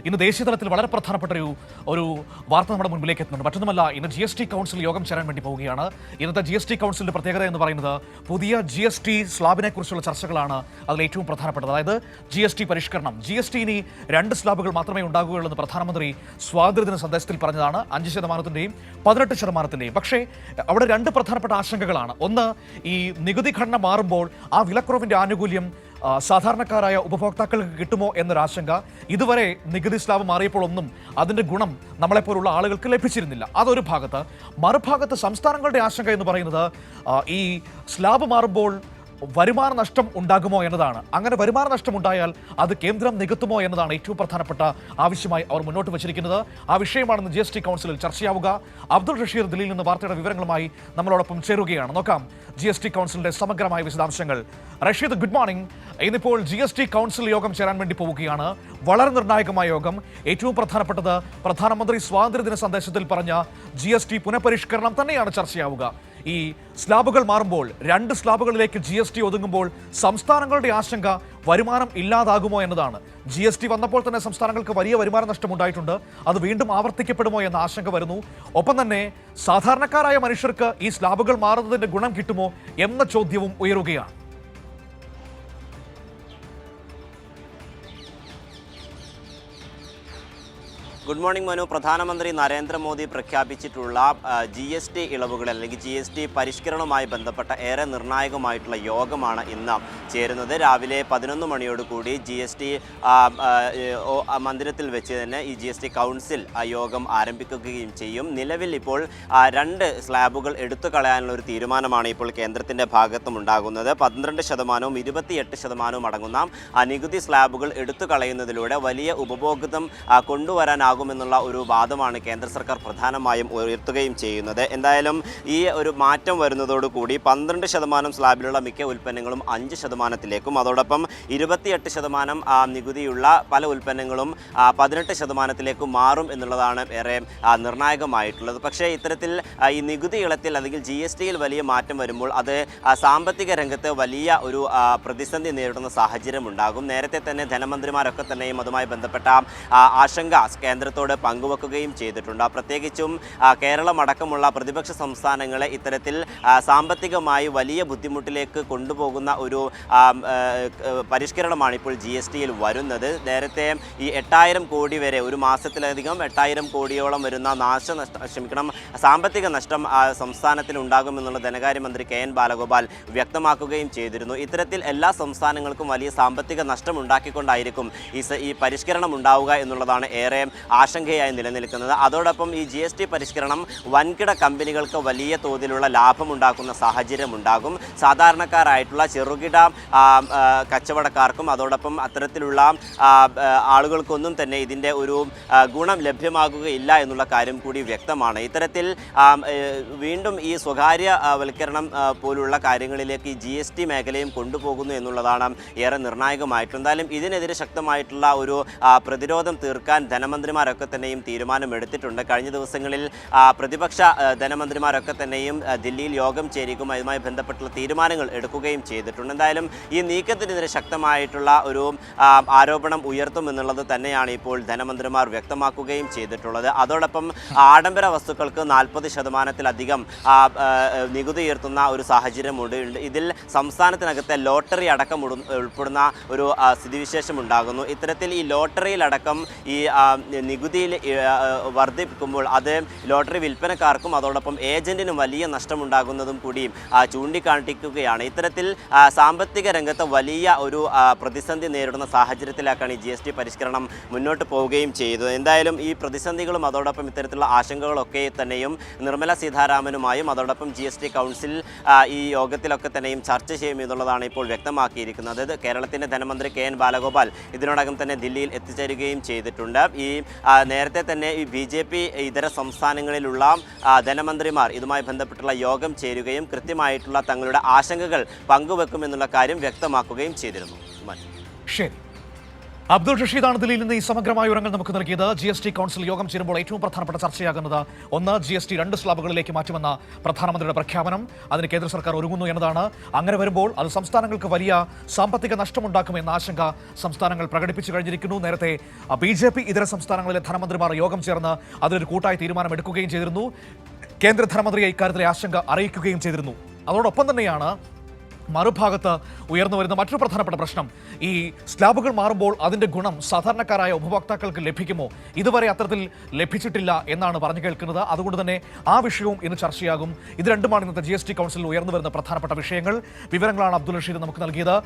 ഇന്ന് ദേശീയ തലത്തിൽ വളരെ പ്രധാനപ്പെട്ട ഒരു വാർത്ത നമ്മുടെ മുൻപിലേക്ക് എത്തുന്നുണ്ട്. മറ്റൊന്നുമല്ല, ഇന്ന് GST കൗൺസിൽ യോഗം ചേരാൻ വേണ്ടി പോവുകയാണ്. ഇന്നത്തെ GST കൗൺസിലിന്റെ പ്രത്യേകത എന്ന് പറയുന്നത് പുതിയ GST സ്ലാബിനെ കുറിച്ചുള്ള ചർച്ചകളാണ് അതിൽ ഏറ്റവും പ്രധാനപ്പെട്ടത്. അതായത് GST പരിഷ്കരണം. GST ഇനി 2 സ്ലാബുകൾ മാത്രമേ ഉണ്ടാകുകയുള്ളൂ എന്ന് പ്രധാനമന്ത്രി സ്വാതന്ത്ര്യദിന സന്ദേശത്തിൽ പറഞ്ഞതാണ്. 5%-യും 18%-യും. പക്ഷേ അവിടെ 2 പ്രധാനപ്പെട്ട ആശങ്കകളാണ്. ഒന്ന്, ഈ നികുതി ഘടന മാറുമ്പോൾ ആ വിലക്കുറവിന്റെ ആനുകൂല്യം സാധാരണക്കാരായ ഉപഭോക്താക്കൾക്ക് കിട്ടുമോ എന്നൊരാശങ്ക. ഇതുവരെ നികുതി സ്ലാബ് മാറിയപ്പോൾ ഒന്നും അതിൻ്റെ ഗുണം നമ്മളെപ്പോലുള്ള ആളുകൾക്ക് ലഭിച്ചിരുന്നില്ല. അതൊരു ഭാഗത്ത്. മറുഭാഗത്ത് സംസ്ഥാനങ്ങളുടെ ആശങ്ക എന്ന് പറയുന്നത് ഈ സ്ലാബ് മാറുമ്പോൾ വരുമാന നഷ്ടം ഉണ്ടാകുമോ എന്നതാണ്. അങ്ങനെ വരുമാന നഷ്ടം ഉണ്ടായാൽ അത് കേന്ദ്രം നികത്തുമോ എന്നതാണ് ഏറ്റവും പ്രധാനപ്പെട്ട ആവശ്യമായി അവർ മുന്നോട്ട് വച്ചിരിക്കുന്നത്. ആ വിഷയമാണെന്ന് GST കൗൺസിലിൽ ചർച്ചയാവുക. അബ്ദുൾ റഷീർ ദില്ലിയിൽ നിന്ന് വാർത്തയുടെ വിവരങ്ങളുമായി നമ്മളോടൊപ്പം ചേരുകയാണ്. നോക്കാം GST കൗൺസിലിന്റെ സമഗ്രമായ വിശദാംശങ്ങൾ. Rasheed, good morning. ഇന്നിപ്പോൾ GST കൗൺസിൽ യോഗം ചേരാൻ വേണ്ടി പോവുകയാണ്. വളരെ നിർണായകമായ യോഗം. ഏറ്റവും പ്രധാനപ്പെട്ടത് പ്രധാനമന്ത്രി സ്വാതന്ത്ര്യദിന സന്ദേശത്തിൽ പറഞ്ഞ GST പുനഃപരിഷ്കരണം തന്നെയാണ് ചർച്ചയാവുക. ഈ സ്ലാബുകൾ മാറുമ്പോൾ 2 സ്ലാബുകളിലേക്ക് GST ഒതുങ്ങുമ്പോൾ സംസ്ഥാനങ്ങളുടെ ആശങ്ക വരുമാനം ഇല്ലാതാകുമോ എന്നതാണ്. GST വന്നപ്പോൾ തന്നെ സംസ്ഥാനങ്ങൾക്ക് വലിയ വരുമാന നഷ്ടം ഉണ്ടായിട്ടുണ്ട്. അത് വീണ്ടും ആവർത്തിക്കപ്പെടുമോ എന്ന ആശങ്ക വരുന്നു. ഒപ്പം തന്നെ സാധാരണക്കാരായ മനുഷ്യർക്ക് ഈ സ്ലാബുകൾ മാറുന്നതിന്റെ ഗുണം കിട്ടുമോ എന്ന ചോദ്യവും ഉയരുകയാണ്. Good morning Manu. പ്രധാനമന്ത്രി നരേന്ദ്രമോദി പ്രഖ്യാപിച്ചിട്ടുള്ള GST ഇളവുകൾ അല്ലെങ്കിൽ GST പരിഷ്കരണവുമായി ബന്ധപ്പെട്ട ഏറെ നിർണായകമായിട്ടുള്ള യോഗമാണ് ഇന്ന് ചേരുന്നത്. രാവിലെ 11 മണിയോടുകൂടി GST മന്ദിരത്തിൽ വെച്ച് തന്നെ ഈ GST കൗൺസിൽ യോഗം ആരംഭിക്കുകയും ചെയ്യും. നിലവിൽ ഇപ്പോൾ 2 സ്ലാബുകൾ എടുത്തു കളയാനുള്ള ഒരു തീരുമാനമാണ് ഇപ്പോൾ കേന്ദ്രത്തിൻ്റെ ഭാഗത്തും ഉണ്ടാകുന്നത്. 12%-വും 28%-വും അടങ്ങുന്ന നികുതി സ്ലാബുകൾ എടുത്തു കളയുന്നതിലൂടെ വലിയ ഉപഭോഗം കൊണ്ടുവരാനാകും ുമെന്നുള്ള ഒരു വാദമാണ് കേന്ദ്ര സർക്കാർ പ്രധാനമായും ഉയർത്തുകയും ചെയ്യുന്നത്. എന്തായാലും ഈ ഒരു മാറ്റം വരുന്നതോടുകൂടി 12% സ്ലാബിലുള്ള മിക്ക ഉൽപ്പന്നങ്ങളും 5%-ലേക്കും അതോടൊപ്പം 28% നികുതിയുള്ള പല ഉൽപ്പന്നങ്ങളും 18%-ലേക്കും മാറും എന്നുള്ളതാണ് ഏറെ നിർണായകമായിട്ടുള്ളത്. പക്ഷേ ഇത്തരത്തിൽ ഈ നികുതി ഇളത്തിൽ അല്ലെങ്കിൽ GSTയിൽ വലിയ മാറ്റം വരുമ്പോൾ അത് സാമ്പത്തിക രംഗത്ത് വലിയ ഒരു പ്രതിസന്ധി നേരിടുന്ന സാഹചര്യം ഉണ്ടാകും. നേരത്തെ തന്നെ ധനമന്ത്രിമാരൊക്കെ തന്നെയും അതുമായി ബന്ധപ്പെട്ട ആശങ്ക കേന്ദ്രത്തോട് പങ്കുവെക്കുകയും ചെയ്തിട്ടുണ്ട്. പ്രത്യേകിച്ചും കേരളമടക്കമുള്ള പ്രതിപക്ഷ സംസ്ഥാനങ്ങളെ ഇത്തരത്തിൽ സാമ്പത്തികമായി വലിയ ബുദ്ധിമുട്ടിലേക്ക് കൊണ്ടുപോകുന്ന ഒരു പരിഷ്കരണമാണ് ഇപ്പോൾ GSTയിൽ വരുന്നത്. നേരത്തെ ഈ 8000 കോടി വരെ ഒരു മാസത്തിലധികം 8000 കോടിയോളം വരുന്ന സാമ്പത്തിക നഷ്ടം സംസ്ഥാനത്തിൽ ഉണ്ടാകുമെന്നുള്ള ധനകാര്യമന്ത്രി KN ബാലഗോപാൽ വ്യക്തമാക്കുകയും ചെയ്തിരുന്നു. ഇത്തരത്തിൽ എല്ലാ സംസ്ഥാനങ്ങൾക്കും വലിയ സാമ്പത്തിക നഷ്ടം ഉണ്ടാക്കിക്കൊണ്ടായിരിക്കും ഈ പരിഷ്കരണം ഉണ്ടാവുക എന്നുള്ളതാണ് ഏറെ ആശങ്കയായി നിലനിൽക്കുന്നത്. അതോടൊപ്പം ഈ GST പരിഷ്കരണം വൻകിട കമ്പനികൾക്ക് വലിയ തോതിലുള്ള ലാഭമുണ്ടാക്കുന്ന സാഹചര്യം ഉണ്ടാകും. സാധാരണക്കാരായിട്ടുള്ള ചെറുകിട കച്ചവടക്കാർക്കും അതോടൊപ്പം അത്തരത്തിലുള്ള ആളുകൾക്കൊന്നും തന്നെ ഇതിൻ്റെ ഒരു ഗുണം ലഭ്യമാകുകയില്ല എന്നുള്ള കാര്യം കൂടി വ്യക്തമാണ്. ഇത്തരത്തിൽ വീണ്ടും ഈ സ്വകാര്യവൽക്കരണം പോലുള്ള കാര്യങ്ങളിലേക്ക് ഈ GST മേഖലയും കൊണ്ടുപോകുന്നു എന്നുള്ളതാണ് ഏറെ നിർണായകമായിട്ട്. എന്തായാലും ഇതിനെതിരെ ശക്തമായിട്ടുള്ള ഒരു പ്രതിരോധം തീർക്കാൻ ധനമന്ത്രിമാരൊക്കെ തന്നെയും തീരുമാനമെടുത്തിട്ടുണ്ട്. കഴിഞ്ഞ ദിവസങ്ങളിൽ പ്രതിപക്ഷ ധനമന്ത്രിമാരൊക്കെ തന്നെയും ദില്ലിയിൽ യോഗം ചേരുകയും അതുമായി ബന്ധപ്പെട്ടുള്ള തീരുമാനങ്ങൾ എടുക്കുകയും ചെയ്തിട്ടുണ്ട്. എന്തായാലും ഈ നീക്കത്തിനെതിരെ ശക്തമായിട്ടുള്ള ഒരു ആരോപണം ഉയർത്തുമെന്നുള്ളത് തന്നെയാണ് ഇപ്പോൾ ധനമന്ത്രിമാർ വ്യക്തമാക്കുകയും ചെയ്തിട്ടുള്ളത്. അതോടൊപ്പം ആഡംബര വസ്തുക്കൾക്ക് 40%-ലധികം നികുതി ഉയർത്തുന്ന ഒരു സാഹചര്യമുണ്ട്. ഇതിൽ സംസ്ഥാനത്തിനകത്തെ ലോട്ടറി അടക്കം ഉൾപ്പെടുന്ന ഒരു സ്ഥിതിവിശേഷം ഉണ്ടാകുന്നു. ഇത്തരത്തിൽ ഈ ലോട്ടറിയിലടക്കം ഈ നികുതിയിൽ വർദ്ധിപ്പിക്കുമ്പോൾ അത് ലോട്ടറി വിൽപ്പനക്കാർക്കും അതോടൊപ്പം ഏജന്റിനും വലിയ നഷ്ടമുണ്ടാകുന്നതും കൂടി ചൂണ്ടിക്കാണിക്കുകയാണ്. ഇത്തരത്തിൽ സാമ്പത്തിക രംഗത്ത് വലിയ ഒരു പ്രതിസന്ധി നേരിടുന്ന സാഹചര്യത്തിലാക്കാണ് ഈ GST പരിഷ്കരണം മുന്നോട്ട് പോവുകയും ചെയ്തത്. എന്തായാലും ഈ പ്രതിസന്ധികളും അതോടൊപ്പം ഇത്തരത്തിലുള്ള ആശങ്കകളൊക്കെ തന്നെയും നിർമ്മല സീതാരാമനുമായും അതോടൊപ്പം GST കൗൺസിൽ ഈ യോഗത്തിലൊക്കെ തന്നെയും ചർച്ച ചെയ്യും എന്നുള്ളതാണ് ഇപ്പോൾ വ്യക്തമാക്കിയിരിക്കുന്നത്. കേരളത്തിൻ്റെ ധനമന്ത്രി KN ബാലഗോപാൽ ഇതിനോടകം തന്നെ ദില്ലിയിൽ എത്തിച്ചേരുകയും ചെയ്തിട്ടുണ്ട്. ഈ നേരത്തെ തന്നെ ഈ BJP ഇതര സംസ്ഥാനങ്ങളിലുള്ള ധനമന്ത്രിമാർ ഇതുമായി ബന്ധപ്പെട്ടുള്ള യോഗം ചേരുകയും കൃത്യമായിട്ടുള്ള തങ്ങളുടെ ആശങ്കകൾ പങ്കുവെക്കുമെന്നുള്ള കാര്യം വ്യക്തമാക്കുകയും ചെയ്തിരുന്നു. ശരി. അബ്ദുൾ റഷീദാണ് ദില്ലിയിൽ നിന്ന് ഈ സമഗ്രമായ വിവരങ്ങൾ നമുക്ക് നൽകിയത്. GST കൗൺസിൽ യോഗം ചേരുമ്പോൾ ഏറ്റവും പ്രധാനപ്പെട്ട ചർച്ചയാകുന്നത് ഒന്ന്, GST 2 സ്ലാബുകളിലേക്ക് മാറ്റുമെന്ന പ്രധാനമന്ത്രിയുടെ പ്രഖ്യാപനം. അതിന് കേന്ദ്ര സർക്കാർ ഒരുങ്ങുന്നു എന്നതാണ്. അങ്ങനെ വരുമ്പോൾ അത് സംസ്ഥാനങ്ങൾക്ക് വലിയ സാമ്പത്തിക നഷ്ടമുണ്ടാക്കുമെന്ന ആശങ്ക സംസ്ഥാനങ്ങൾ പ്രകടിപ്പിച്ചു കഴിഞ്ഞിരിക്കുന്നു. നേരത്തെ BJP ഇതര സംസ്ഥാനങ്ങളിലെ ധനമന്ത്രിമാർ യോഗം ചേർന്ന് അതിലൊരു കൂട്ടായ തീരുമാനമെടുക്കുകയും ചെയ്തിരുന്നു. കേന്ദ്ര ധനമന്ത്രിയെ ഇക്കാര്യത്തിലെ ആശങ്ക അറിയിക്കുകയും ചെയ്തിരുന്നു. അതോടൊപ്പം തന്നെയാണ് മറുഭാഗത്ത് ഉയർന്നു വരുന്ന മറ്റൊരു പ്രധാനപ്പെട്ട പ്രശ്നം, ഈ സ്ലാബുകൾ മാറുമ്പോൾ അതിൻ്റെ ഗുണം സാധാരണക്കാരായ ഉപഭോക്താക്കൾക്ക് ലഭിക്കുമോ? ഇതുവരെ അത്തരത്തിൽ ലഭിച്ചിട്ടില്ല എന്നാണ് പറഞ്ഞു കേൾക്കുന്നത്. അതുകൊണ്ട് തന്നെ ആ വിഷയവും ഇന്ന് ചർച്ചയാകും. ഇത് രണ്ടുമാണ് ഇന്നത്തെ GST കൗൺസിലിൽ ഉയർന്നു വരുന്ന പ്രധാനപ്പെട്ട വിഷയങ്ങൾ. വിവരങ്ങളാണ് അബ്ദുൾ റഷീദ് നമുക്ക് നൽകിയത്.